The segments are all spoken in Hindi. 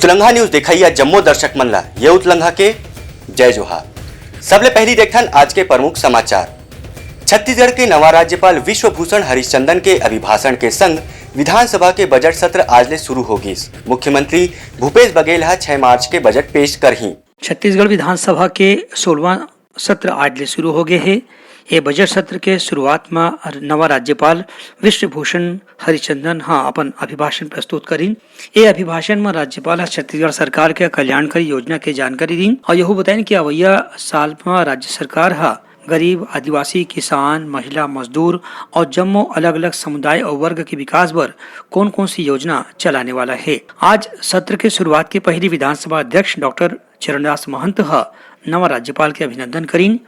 उतलंघा न्यूज दिखाइया जम्मू दर्शक मन ला ये उतलंघा के जय जोहार। सबले पहली देखन आज के प्रमुख समाचार। छत्तीसगढ़ के नवा राज्यपाल विश्वभूषण हरिश्चंदन के अभिभाषण के संग विधानसभा के बजट सत्र आज ले शुरू होगी। मुख्यमंत्री भूपेश बघेल 6 मार्च के बजट पेश करही। छत्तीसगढ़ विधानसभा के 16वां सत्र आज ले शुरू हो गए है। ये बजट सत्र के शुरुआत में नवा राज्यपाल विश्वभूषण हरिचंदन अपन अभिभाषण प्रस्तुत करीन। ये अभिभाषण में राज्यपाल छत्तीसगढ़ सरकार के कल्याणकारी योजना के जानकारी दी और यह बताइन कि अवैया साल में राज्य सरकार गरीब, आदिवासी, किसान, महिला, मजदूर और जम्मो अलग अलग समुदाय और वर्ग के विकास पर कौन कौन सी योजना चलाने वाला है। आज सत्र के शुरुआत के पहली विधानसभा अध्यक्ष डॉक्टर चरणदास महंत नवा राज्यपाल के अभिनंदन करीन।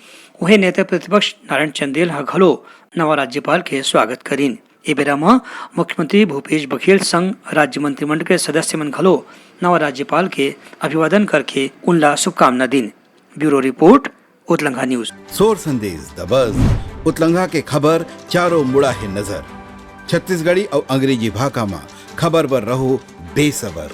वही नेता प्रतिपक्ष नारायण चंदेल घलो नवा राज्यपाल के स्वागत करीन। ए बेरा में मुख्यमंत्री भूपेश बघेल संग राज्य मंत्रिमंडल के सदस्य मन घलो नवा राज्यपाल के अभिवादन करके उनला शुभकामना दिन। ब्यूरो रिपोर्ट उतलंघा news. Sor Sandesh the buzz उतलंघा के खबर चारों मुड़ा है नजर। छत्तीसगढ़ी और अंग्रेजी भाषा में खबर पर रहो बेसबर।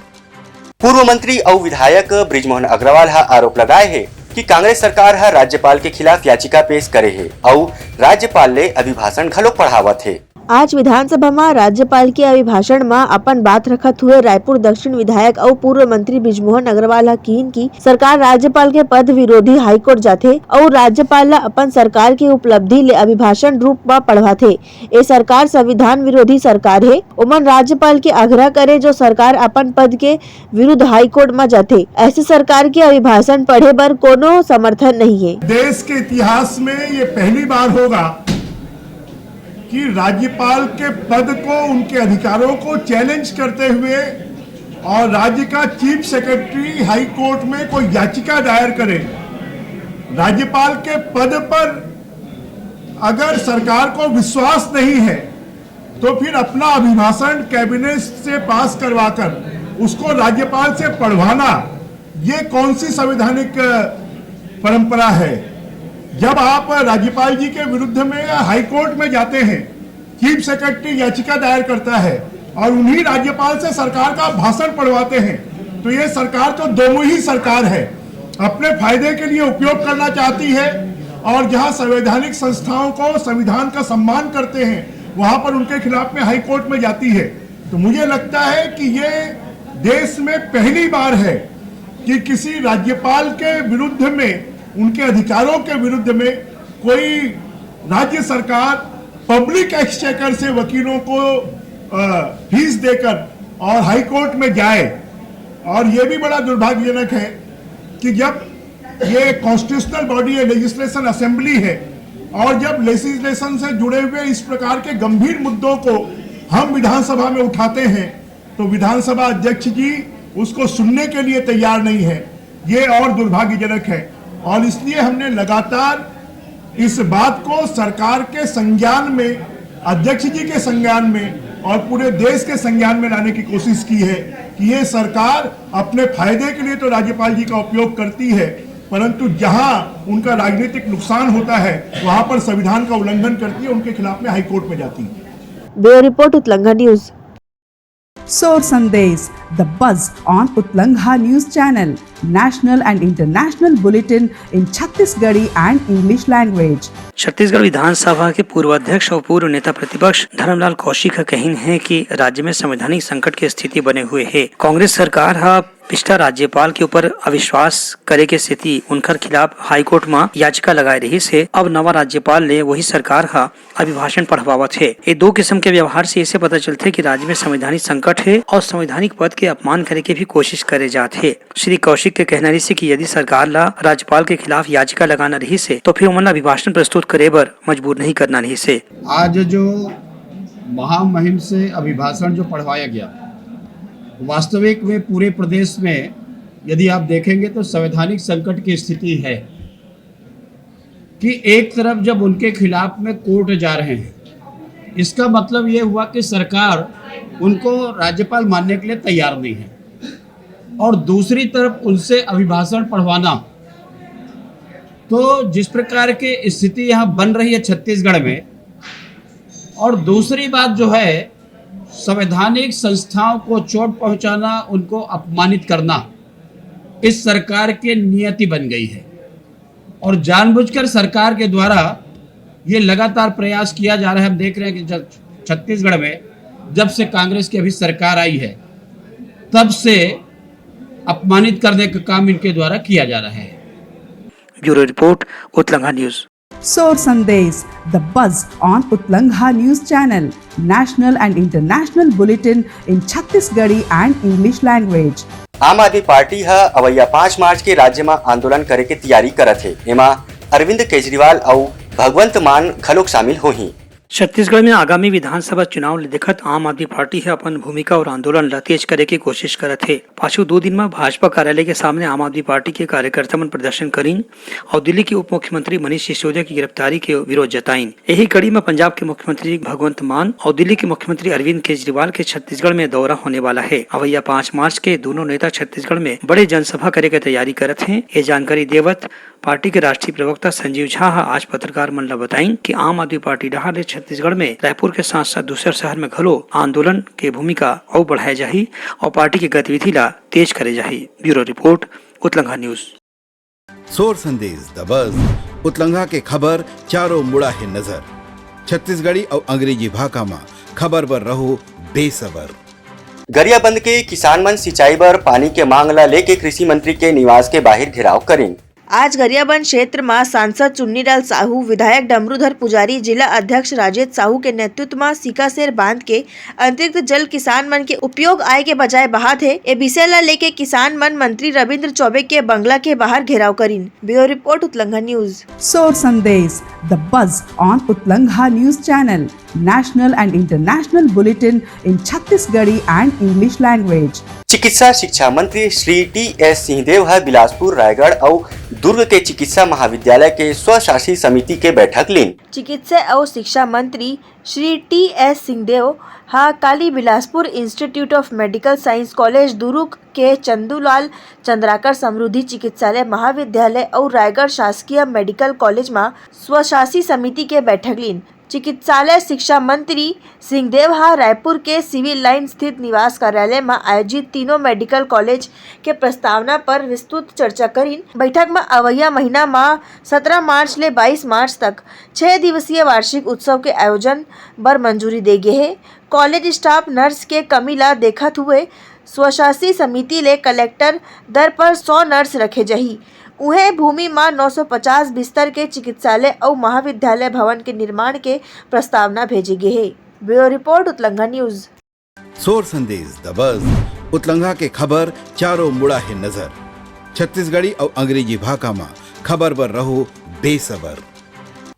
पूर्व मंत्री और विधायक बृजमोहन अग्रवाल आरोप लगाए है कि कांग्रेस सरकार राज्यपाल के खिलाफ याचिका पेश करे है और राज्यपाल ले अभिभाषण घलो पढ़ावत है। आज विधानसभा में राज्यपाल के अभिभाषण में अपन बात रखत हुए रायपुर दक्षिण विधायक और पूर्व मंत्री बृजमोहन अग्रवाल कीन की सरकार राज्यपाल के पद विरोधी हाईकोर्ट जाथे और राज्यपाल अपन सरकार के उपलब्धि ले अभिभाषण रूप में पढ़वाथे। ये सरकार संविधान विरोधी सरकार है। उमन राज्यपाल के आग्रह करे जो सरकार अपन पद के विरुद्ध हाईकोर्ट में जाथे। ऐसे सरकार के अभिभाषण पढ़े बर कोनो समर्थन नहीं है। देश के इतिहास में ये पहली बार होगा कि राज्यपाल के पद को, उनके अधिकारों को चैलेंज करते हुए और राज्य का चीफ सेक्रेटरी हाई कोर्ट में कोई याचिका दायर करे। राज्यपाल के पद पर अगर सरकार को विश्वास नहीं है तो फिर अपना अभिभाषण कैबिनेट से पास करवाकर उसको राज्यपाल से पढ़वाना, ये कौन सी संवैधानिक परंपरा है। जब आप राज्यपाल जी के विरुद्ध में हाई कोर्ट में जाते हैं, चीफ सेक्रेटरी याचिका दायर करता है और उन्हीं राज्यपाल से सरकार का भाषण पढ़वाते हैं, तो ये सरकार तो दोमुही सरकार है। अपने फायदे के लिए उपयोग करना चाहती है और जहां संवैधानिक संस्थाओं को, संविधान का सम्मान करते हैं, वहां पर उनके खिलाफ में हाई कोर्ट में जाती है। तो मुझे लगता है कि ये देश में पहली बार है कि किसी राज्यपाल के विरुद्ध में, उनके अधिकारों के विरुद्ध में कोई राज्य सरकार पब्लिक एक्सचेकर से वकीलों को फीस देकर और हाई कोर्ट में जाए। और यह भी बड़ा दुर्भाग्यजनक है कि जब ये कॉन्स्टिट्यूशनल बॉडी है, लेजिस्लेशन असेंबली है, और जब लेजिस्लेशन से जुड़े हुए इस प्रकार के गंभीर मुद्दों को हम विधानसभा में उठाते हैं तो विधानसभा अध्यक्ष जी उसको सुनने के लिए तैयार नहीं है। ये और दुर्भाग्यजनक है और इसलिए हमने लगातार इस बात को सरकार के संज्ञान में, अध्यक्ष जी के संज्ञान में और पूरे देश के संज्ञान में लाने की कोशिश की है कि ये सरकार अपने फायदे के लिए तो राज्यपाल जी का उपयोग करती है, परंतु जहां उनका राजनीतिक नुकसान होता है वहां पर संविधान का उल्लंघन करती है, उनके खिलाफ में हाईकोर्ट में जाती है। ब्यूरो रिपोर्ट उतलंघा news. Soar Sandesh, the buzz on Utlangha News Channel, national and international bulletin in Chhattisgarhi and English language. Chhattisgarh विधानसभा के पूर्व अध्यक्ष और पूर्व नेता प्रतिपक्ष धर्मलाल कौशिक का कहना है कि राज्य में संवैधानिक संकट की स्थिति बने हुए है। कांग्रेस सरकार पिछला राज्यपाल के ऊपर अविश्वास करे के स्थिति उनकर खिलाफ हाईकोर्ट में याचिका लगाए रही से अब नवा राज्यपाल ने वही सरकार अभिभाषण पढ़वावत है। ये दो किस्म के व्यवहार से ऐसे पता चलते है कि राज्य में संवैधानिक संकट है और संवैधानिक पद के अपमान करे के भी कोशिश करे जाते है। श्री कौशिक के कहना रही से कि यदि सरकार ला राज्यपाल के खिलाफ याचिका लगाना रही से तो फिर उमन अभिभाषण प्रस्तुत करे बर मजबूर नहीं करना रही से। आज जो महामहिम से अभिभाषण जो पढ़वाया गया, वास्तविक में पूरे प्रदेश में यदि आप देखेंगे तो संवैधानिक संकट की स्थिति है कि एक तरफ जब उनके खिलाफ में कोर्ट जा रहे हैं, इसका मतलब ये हुआ कि सरकार उनको राज्यपाल मानने के लिए तैयार नहीं है, और दूसरी तरफ उनसे अभिभाषण पढ़वाना, तो जिस प्रकार की स्थिति यहाँ बन रही है छत्तीसगढ़ में। और दूसरी बात जो है संवैधानिक संस्थाओं को चोट पहुंचाना, उनको अपमानित करना इस सरकार की नियति बन गई है और जानबूझकर सरकार के द्वारा ये लगातार प्रयास किया जा रहा है। हम देख रहे हैं कि छत्तीसगढ़ में जब से कांग्रेस की अभी सरकार आई है तब से अपमानित करने का काम इनके द्वारा किया जा रहा है। ब्यूरो रिपोर्ट उत्तलंघा news. Sor Sandesh, the buzz on Utlangha News Channel, national and international bulletin in Chhattisgarhi and English language. आम आदमी पार्टी है अवैया 5 मार्च के राज्य में आंदोलन करे के तैयारी करत है। एमा अरविंद केजरीवाल और भगवंत मान घलोक शामिल होही। छत्तीसगढ़ में आगामी विधानसभा चुनाव ले देखत आम आदमी पार्टी है अपन भूमिका और आंदोलन ला तेज करे की कोशिश करत है। पाछू 2 दिन में भाजपा कार्यालय के सामने आम आदमी पार्टी के कार्यकर्ता मन प्रदर्शन करीन और दिल्ली के उप मुख्यमंत्री मनीष सिसोदिया की गिरफ्तारी के विरोध जताइन। यही कड़ी में पंजाब के मुख्यमंत्री भगवंत मान और दिल्ली के मुख्यमंत्री अरविंद केजरीवाल के छत्तीसगढ़ में दौरा होने वाला है। अवैया 5 मार्च के दोनों नेता छत्तीसगढ़ में बड़े जनसभा करे की तैयारी करत है। ये जानकारी देवत पार्टी के राष्ट्रीय प्रवक्ता संजीव झा आज पत्रकार मन ला बताई कि आम आदमी पार्टी डहार छत्तीसगढ़ में रायपुर के साथ साथ दूसरे शहर में घलो आंदोलन के भूमिका और बढ़ाए जाही और पार्टी की गतिविधि ला तेज करे जाही। ब्यूरो रिपोर्ट उत्तलंघा news. Sor Sandesh the buzz उतलंघा के खबर चारों मुड़ा है नजर। छत्तीसगढ़ी और अंग्रेजी भाषा में खबर बर रहो बेसबर। गरियाबंद के किसान मन सिंचाई बर पानी के मांग ला लेके कृषि मंत्री के निवास के बाहर घेराव करें। आज गरियाबंद क्षेत्र में सांसद चुन्नीलाल साहू, विधायक डमरूधर पुजारी, जिला अध्यक्ष राजेश साहू के नेतृत्व में सिकासेर बांध के अतिरिक्त जल किसान मन के उपयोग आय के बजाय बहात है। ये विषय ला लेके किसान मन मंत्री रविंद्र चौबे के बंगला के बाहर घेराव करीन। ब्यूरो रिपोर्ट उत्तलंघा news. Sor Sandesh, the buzz on Utlangha News Channel, national and international bulletin in Chhattisgarhi and English language. चिकित्सा शिक्षा मंत्री श्री टी.एस. सिंहदेव है बिलासपुर, रायगढ़ और दुर्ग के चिकित्सा महाविद्यालय के स्वशासी समिति के बैठक लीन। चिकित्सा और शिक्षा मंत्री श्री टी.एस. सिंहदेव काली Bilaspur institute of medical science college Durg के चंदूलाल चंद्राकर समृद्धि चिकित्सालय महाविद्यालय और रायगढ़ शासकीय मेडिकल कॉलेज में स्वशासी समिति के बैठक लीन। चिकित्सालय शिक्षा मंत्री सिंहदेव रायपुर के सिविल लाइन स्थित निवास कार्यालय में आयोजित तीनों मेडिकल कॉलेज के प्रस्तावना पर विस्तृत चर्चा करीन। बैठक में अवैया महीना में 17 मार्च ले 22 मार्च तक 6 दिवसीय वार्षिक उत्सव के आयोजन बर मंजूरी दे गे है। कॉलेज स्टाफ नर्स के कमी ला देखत हुए स्वशासी समिति ले कलेक्टर दर पर 100 नर्स रखे जही। उन्हें भूमि में 950 बिस्तर के चिकित्सालय और महाविद्यालय भवन के निर्माण के प्रस्तावना भेजे गए है। ब्यूरो रिपोर्ट उत्तलंघा news. Sor Sandesh the buzz उतलंघा के खबर चारों मुड़ा है नजर। छत्तीसगढ़ी और अंग्रेजी भाषा में खबर बर रहो बेसबर।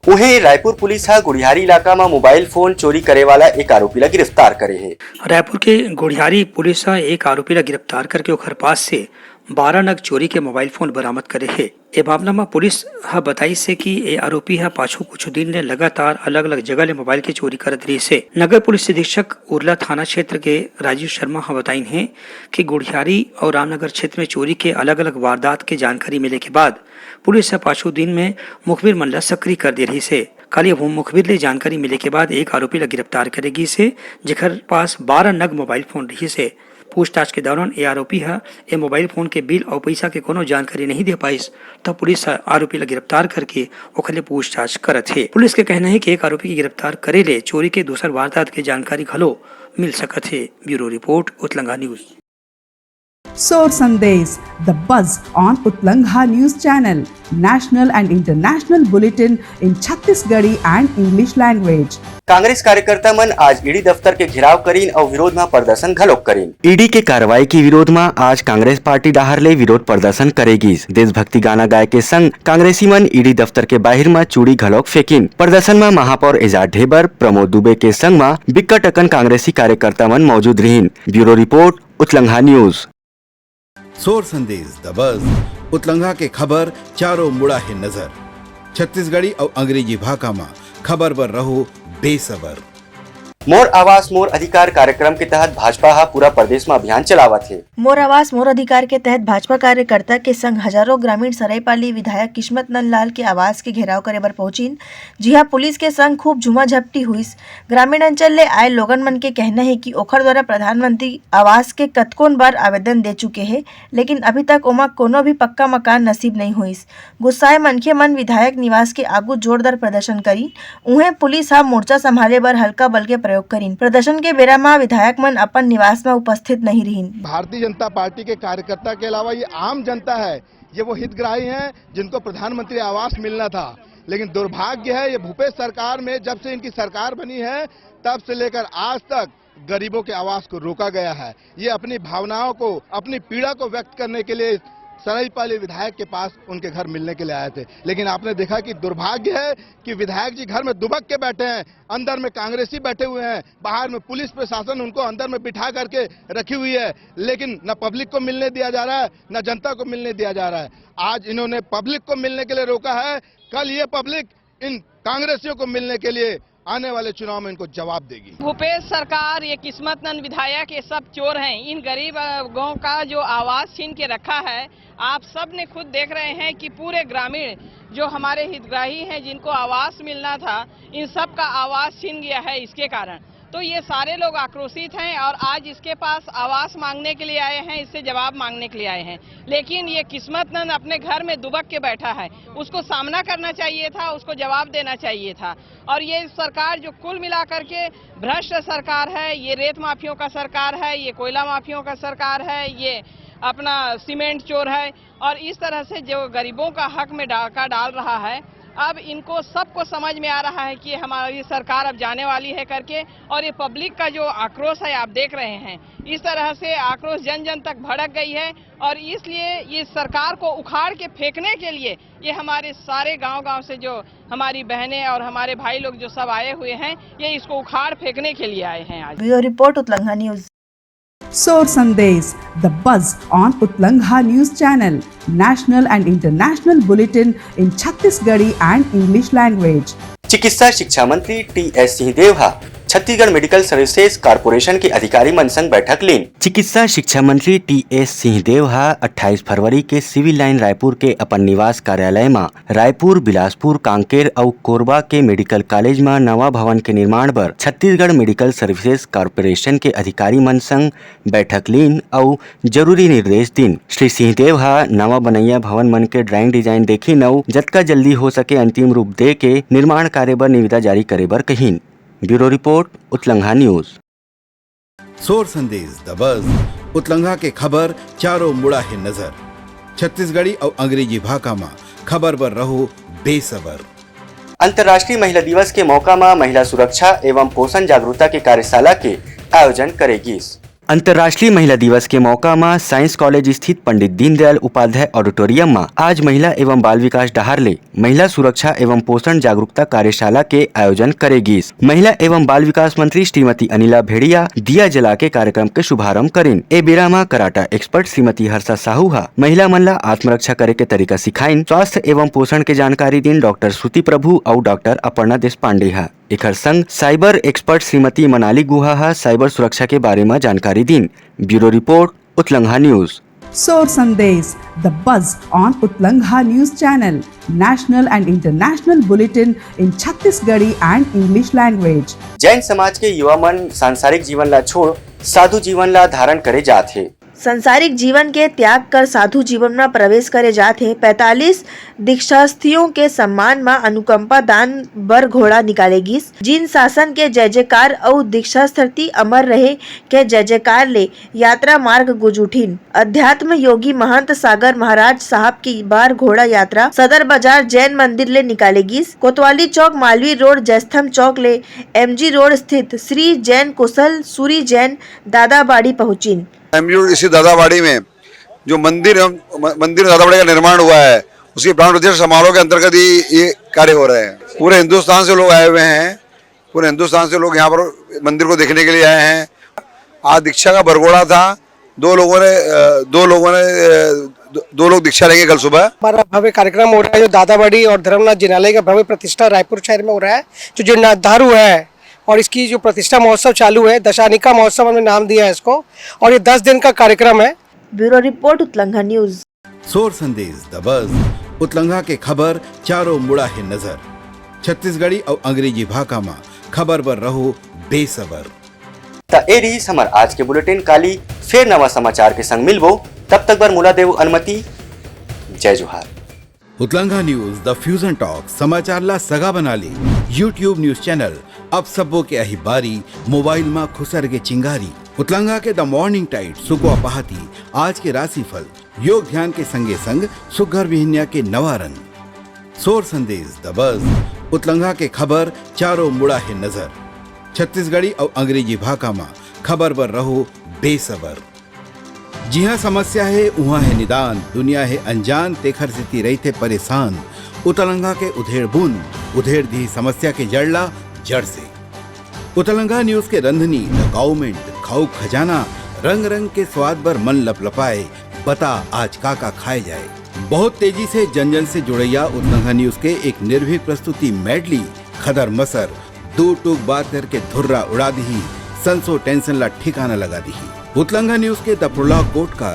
उन्हें रायपुर पुलिस हा गुड़ियारी इलाका में मोबाइल फोन चोरी करे वाला एक आरोपी ला गिरफ्तार करे है। रायपुर के गुड़ियारी पुलिस एक आरोपी ला गिरफ्तार करके ओखर पास से 12 नग चोरी के मोबाइल फोन बरामद करे है। ये मामला में पुलिस बताई से कि ये आरोपी पाछू कुछ दिन ने लगातार अलग अलग जगह ले मोबाइल की चोरी करत रही से। नगर पुलिस अधीक्षक उरला थाना क्षेत्र के राजीव शर्मा बताई है कि गुड़ियारी और रामनगर क्षेत्र में चोरी के अलग अलग वारदात के जानकारी मिले के बाद पुलिस पाछू दिन में मुखबिर मन ला सक्रिय कर दे रही से। कल वो मुखबिर ले जानकारी मिले के बाद एक आरोपी ला गिरफ्तार करेगी से, जेकर पास 12 नग मोबाइल फोन रही से। पूछताछ के दौरान ये आरोपी ये मोबाइल फोन के बिल और पैसा के कोनो जानकारी नहीं दे पाइस, तब पुलिस आरोपी ला गिरफ्तार करके ओखले पूछताछ करत है। पुलिस के कहना है कि एक आरोपी की गिरफ्तार करे ले चोरी के दूसर वारदात के जानकारी घलो मिल सकत है। ब्यूरो रिपोर्ट उत्तलंघा news. Sor Sandesh, the buzz on Utlangha News Channel, national and international bulletin in Chhattisgarhi and English language. Congress कार्यकर्ता मन आज ईडी दफ्तर के घेराव करीन और विरोध में प्रदर्शन घलोक करीन। ईडी के कार्रवाई के विरोध में आज कांग्रेस पार्टी डाहर ले विरोध प्रदर्शन करेगी। देशभक्ति गाना गाय के संग कांग्रेसी मन ईडी दफ्तर के बाहर में चूड़ी घलोक फेंकिन। प्रदर्शन में महापौर एजाज ढेबर, प्रमोद दुबे के संग में बिक्कट अकन कांग्रेसी कार्यकर्ता मन मौजूद रहीन। ब्यूरो रिपोर्ट उत्तलंघा news. Sor Sandesh the buzz उतलंघा के खबर चारों मुड़ा है नजर। छत्तीसगढ़ी और अंग्रेजी भाषा में खबर बर रहो बेसबर। मोर आवास मोर अधिकार कार्यक्रम के तहत भाजपा हा पूरा प्रदेश में अभियान चलावत है। मोर आवास मोर अधिकार के तहत भाजपा कार्यकर्ता के संग हजारों ग्रामीण सरायपाली विधायक किस्मत नंदलाल के आवास के घेराव करे बर पहुंचिन। जी हां, पुलिस के संग खूब झुमा झपटी हुई। ग्रामीण अंचल ले आए लोगन मन के कहना है कि ओखर द्वारा प्रधानमंत्री आवास के कतकोन बार आवेदन दे चुके हैं, लेकिन अभी तक ओमा कोनो भी पक्का मकान नसीब नहीं हुईस। गुस्साए मनखे मन विधायक निवास के आगू जोरदार प्रदर्शन करी। उन्हें पुलिस हा मोर्चा संभाले बर हल्का बल के प्रयोग करीन। प्रदर्शन के बेरा में विधायक मन अपन निवास में उपस्थित नहीं रहीन। भारतीय जनता पार्टी के कार्यकर्ता के अलावा ये आम जनता है, ये वो हितग्राही हैं जिनको प्रधानमंत्री आवास मिलना था। लेकिन दुर्भाग्य है, ये भूपेश सरकार में जब से इनकी सरकार बनी है तब से लेकर आज तक गरीबों के आवास को रोका गया है। ये अपनी भावनाओं को, अपनी पीड़ा को व्यक्त करने के लिए सरायपाली विधायक के पास उनके घर मिलने के लिए आए थे। लेकिन आपने देखा कि दुर्भाग्य है कि विधायक जी घर में दुबक के बैठे हैं, अंदर में कांग्रेसी बैठे हुए हैं, बाहर में पुलिस प्रशासन उनको अंदर में बिठा करके रखी हुई है। लेकिन न पब्लिक को मिलने दिया जा रहा है, न जनता को मिलने दिया जा रहा है। आज इन्होंने पब्लिक को मिलने के लिए रोका है, कल ये पब्लिक इन कांग्रेसियों को मिलने के लिए आने वाले चुनाव में इनको जवाब देगी। भूपेश सरकार, ये किस्मत नंद विधायक, ये सब चोर हैं। इन गरीबों का जो आवास छीन के रखा है, आप सब ने खुद देख रहे हैं कि पूरे ग्रामीण जो हमारे हितग्राही हैं जिनको आवास मिलना था, इन सब का आवास छीन गया है इसके कारण। तो ये सारे लोग आक्रोशित हैं और आज इसके पास आवास मांगने के लिए आए हैं, इससे जवाब मांगने के लिए आए हैं। लेकिन ये किस्मत नंद अपने घर में दुबक के बैठा है, उसको सामना करना चाहिए था, उसको जवाब देना चाहिए था। और ये सरकार जो कुल मिलाकर के भ्रष्ट सरकार है, ये रेत माफियों का सरकार है, ये कोयला माफियों का सरकार है, ये अपना सीमेंट चोर है और इस तरह से जो गरीबों का हक में डाका डाल रहा है। अब इनको सबको समझ में आ रहा है कि हमारी सरकार अब जाने वाली है करके। और ये पब्लिक का जो आक्रोश है आप देख रहे हैं, इस तरह से आक्रोश जन जन तक भड़क गई है। और इसलिए ये सरकार को उखाड़ के फेंकने के लिए ये हमारे सारे गांव-गांव से जो हमारी बहनें और हमारे भाई लोग जो सब आए हुए हैं, ये इसको उखाड़ फेंकने के लिए आए हैं आज। ब्यूरो रिपोर्ट उतलंघा news. Sor Sandesh, the buzz on Utlangha News Channel, national and international bulletin in Chhattisgarhi and English language. चिकित्सा शिक्षा मंत्री टी.एस. सिंहदेव हा छत्तीसगढ़ मेडिकल सर्विसेज कारपोरेशन के अधिकारी मन संग बैठक लीन। चिकित्सा शिक्षा मंत्री टी.एस. सिंहदेव हा 28 फरवरी के सिविल लाइन रायपुर के अपन निवास कार्यालय में रायपुर, बिलासपुर, कांकेर और कोरबा के मेडिकल कॉलेज में नवा भवन के निर्माण पर छत्तीसगढ़ मेडिकल सर्विसेज कारपोरेशन के अधिकारी मन संग बैठक लीन और जरूरी निर्देश दिन। श्री सिंहदेव हा नवा बनैया भवन मन के ड्राइंग डिजाइन देखी नौ जतका जल्दी हो सके अंतिम रूप दे के निर्माण कार्य बर निविदा जारी करे बर कहीन। ब्यूरो रिपोर्ट उतलंघा news. Sor Sandesh the buzz उतलंघा के खबर चारों मुड़ा है नजर। छत्तीसगढ़ी और अंग्रेजी भाषा में खबर पर रहो बेसबर। अंतर्राष्ट्रीय महिला दिवस के मौका में महिला सुरक्षा एवं पोषण जागरूकता के कार्यशाला के आयोजन करेगी। अंतर्राष्ट्रीय महिला दिवस के मौका में साइंस कॉलेज स्थित पंडित दीनदयाल उपाध्याय ऑडिटोरियम में आज महिला एवं बाल विकास डहारले महिला सुरक्षा एवं पोषण जागरूकता कार्यशाला के आयोजन करेगी। महिला एवं बाल विकास मंत्री श्रीमती अनिला भेड़िया दिया जला के कार्यक्रम के शुभारंभ करीन। ए बेरा में कराटा एक्सपर्ट श्रीमती हर्षा साहू हा महिला मन ला आत्मरक्षा करे के तरीका सिखाइन। स्वास्थ्य एवं पोषण के जानकारी दिन डॉक्टर श्रुति प्रभु और डॉक्टर अपर्णा देशपांडे हा। एकर संग साइबर एक्सपर्ट श्रीमती मनाली गुहा हा साइबर सुरक्षा के बारे में जानकारी दिन। ब्यूरो रिपोर्ट उतलंघा news. Sor Sandesh, the buzz on Utlangha News Channel, national and international bulletin in Chhattisgarhi and English language. Jain समाज के युवा मन सांसारिक जीवन ला छोड़ साधु जीवन ला धारण करे जात है। संसारिक जीवन के त्याग कर साधु जीवन में प्रवेश करे जाते 45 दीक्षार्थियों के सम्मान में अनुकंपा दान बर घोड़ा निकालेगी। जिन शासन के जय जयकार और दीक्षार्थी अमर रहे के जय जयकार ले यात्रा मार्ग गुजुठिन। अध्यात्म योगी महंत सागर महाराज साहब की बार घोड़ा यात्रा सदर बाजार जैन मंदिर ले निकालेगी। कोतवाली चौक, मालवी रोड, जयस्तंभ चौक ले MG रोड स्थित श्री जैन कुशल सूरी जैन दादाबाड़ी पहुँची। इसी दादाबाड़ी में जो मंदिर दादाबाड़ी का निर्माण हुआ है, उसकी प्राण प्रतिष्ठा समारोह के अंतर्गत ही ये कार्य हो रहे हैं। पूरे हिंदुस्तान से लोग आए हुए हैं, पूरे हिंदुस्तान से लोग यहाँ पर मंदिर को देखने के लिए आए हैं। आज दीक्षा का बरगोड़ा था, दो लोग दीक्षा लेंगे कल सुबह। हमारा भव्य कार्यक्रम हो रहा है जो दादाबाड़ी और धर्मनाथ जिनालय का भव्य प्रतिष्ठा रायपुर शहर में हो रहा है। जो जीर्णोद्धार हुआ है और इसकी जो प्रतिष्ठा महोत्सव चालू है, दशानिका महोत्सव हमने नाम दिया है इसको, और ये 10 दिन का कार्यक्रम है। ब्यूरो रिपोर्ट उत्लंघा news. Sor Sandesh the buzz उतलंघा के खबर चारों मुड़ा है नजर। छत्तीसगढ़ी और अंग्रेजी भाषा में खबर पर रहो बेसबर। त ए रही हमार आज के बुलेटिन। काली फिर नवा समाचार के संग मिलबो, तब तक बर मुला देव अनुमति। जय जोहार। उतलंघा न्यूज द फ्यूजन टॉक समाचार ला सगा बना ली। यूट्यूब न्यूज चैनल अब सबो के अही बारी मोबाइल में खुसर के चिंगारी। उतलंघा के द मॉर्निंग टाइड सुकुआ पहाती आज के राशिफल योग ध्यान के संगे संग सुघर विहिन्या के नवा रंग। सोर संदेश द बज़ उतलंघा के खबर चारों मुड़ा है नजर। छत्तीसगढ़ी और अंग्रेजी भाषा में खबर पर रहो बेसबर। जी हाँ, समस्या है वहाँ है निदान, दुनिया है अनजान तेखर से रहते परेशान। उतलंघा के उधेड़ बूंद उधेड़ दी समस्या के जड़ला जड़ से। उतलंघा न्यूज के रंधनी द गवर्नमेंट खाऊ खजाना रंग रंग के स्वाद पर मन लपलपाए। बता आज का खाए जाए। बहुत तेजी से जन जन से जुड़ैया उतलंघा न्यूज के एक निर्भीक प्रस्तुति मेडली खदर मसर दो टूक बात करके धुर्रा उड़ा दी, संसो टेंशन ला ठिकाना लगा दी। उतलंघा न्यूज के द प्रोलॉग कोट का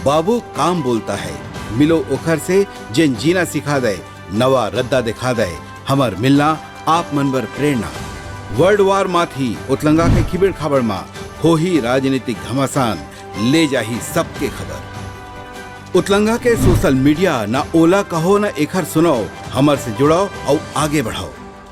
बाबू काम बोलता है, मिलो ओखर से जिन जीना सिखा दे, नवा रद्दा दिखा दे, हमर मिलना आप मनबर प्रेरणा। वर्ल्ड वार माथी उतलंघा के खिबड़ खबर मा हो ही राजनीतिक घमासान ले जाही सबके खबर। उतलंघा के सोशल मीडिया ना ओला कहो ना एखर सुनो, हमर से जुड़ो और आगे बढ़ाओ।